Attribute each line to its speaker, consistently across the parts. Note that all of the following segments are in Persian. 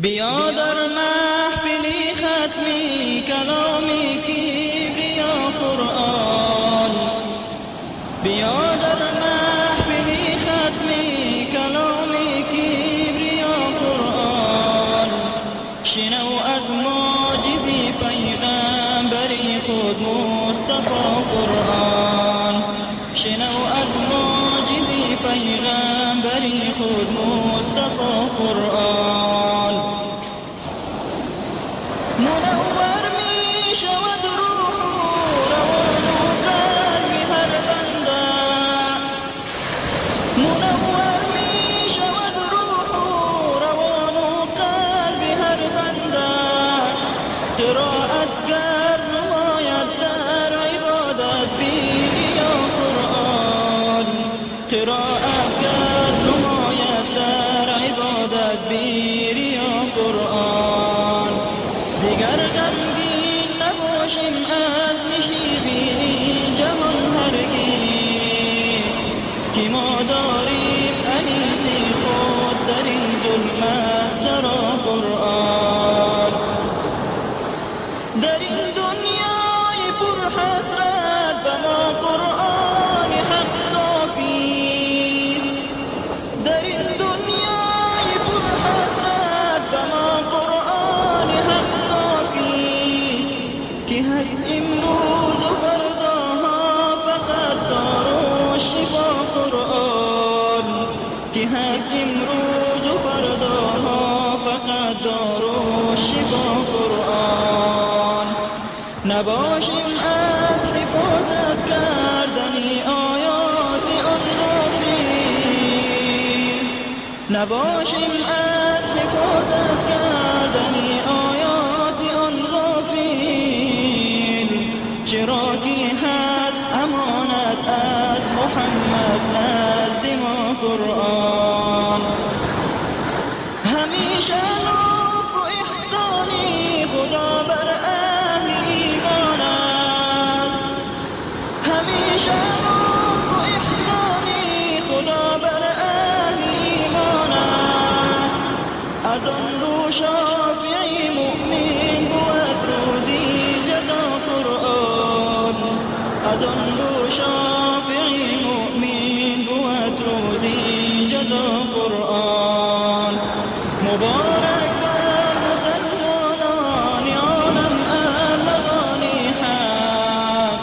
Speaker 1: بیا در محفلی ختمی کلامی کبریا قرآن، بیا در محفلی ختمی کلامی کبریا قرآن. شنو از معجزی پیغمبری خود مصطفی قرآن، شنو از معجزی پیغمبری خود مصطفی قرآن. منور می شود روح روان و قلب هر بنده، منور می شود روح روان و قلب هر بنده. قرائتگر نماید در عبادت بیا قرآن، قرائتگر نماید در عبادت بیا قرآن. دیگر غمگین نباشیم از نشیبین جهان هرگز، که ما داریم انیسی خود در این ظلمت زرا قرآن. در این دنیای پر حسرت به ما قرآن حق کافیست، در این دنیای پر حسرت به ما قرآن حق کافیست. که هست امروز و فرداها فقط دار و شفا قرآن، که هست امروز و فرداها فقط دار و شفا قرآن. نباشیم از حفاظت کردنی آیات آن غافل، نباشیم از حفاظت کردنی آیات آن غافل. چرا که هست امانت از محمد نزد ما قرآن. همیشه لطف و احسانی خدا بر اهل ایمان است، همیشه لطف و احسانی خدا بر اهل ایمان است. از آن رو شافعی مؤمن بود روزی جزا قرآن، از آن رو شافعی مؤمن بود روزی جزا قرآن. مبارک بر مسلمانان عالم ابلغان حق،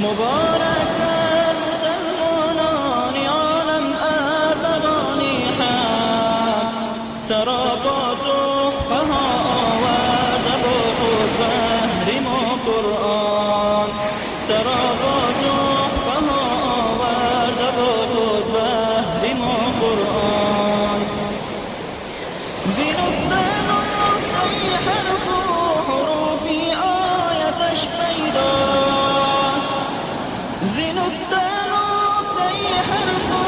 Speaker 1: مبارک بر مسلمانان عالم ابلغان حق. سراپا تحفه ها آورده با خود بهر ما قرآن، سراپا تحفه ها آورده با خود بهر ما قرآن. حرف و حروفی آیتش پیداست، زینوکته نکته حرف و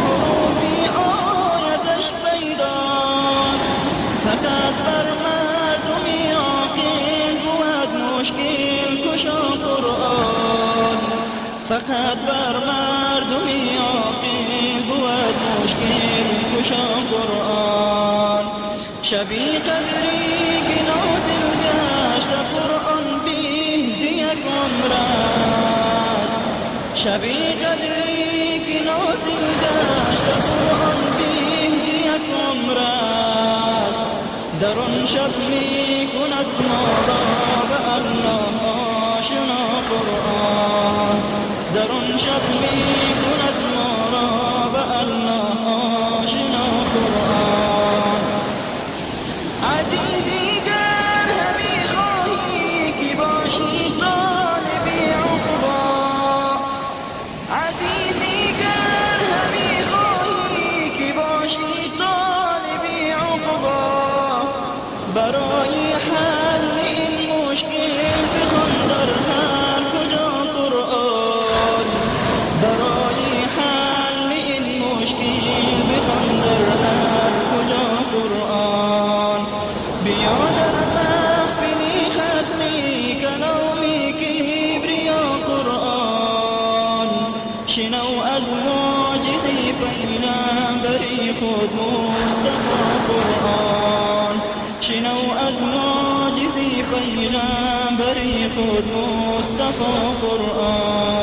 Speaker 1: حروفی آیتش پیداست. فقط بر مردمی عاقل بود مشکل کشا قرآن، فقط بر مردمی عاقل بود مشکل کشا قرآن. شبی قدری که نازل گشت قرآن بیز یک عمر است، شبی قدری که نازل گشت قرآن بیز یک عمر است. در آن شب می کند ما را به الله آشنا قرآن، در آن شب می کند ما را به الله آشنا قرآن. عزیزی گر همی خواهی که باشی طالبی عقبا، عزیزی گر همی خواهی که باشی طالبی عقبا. برای حل این مشکل بخوان در هر کجا قرآن، برای حل این مشکل بخوان در هر کجا قرآن. بیا در محفلی ختمی کلامی کبریا قرآن، شنو از معجزی پیغمبری خود مصطفی قرآن. شنو از معجزی پیغمبری خود مصطفی قرآن.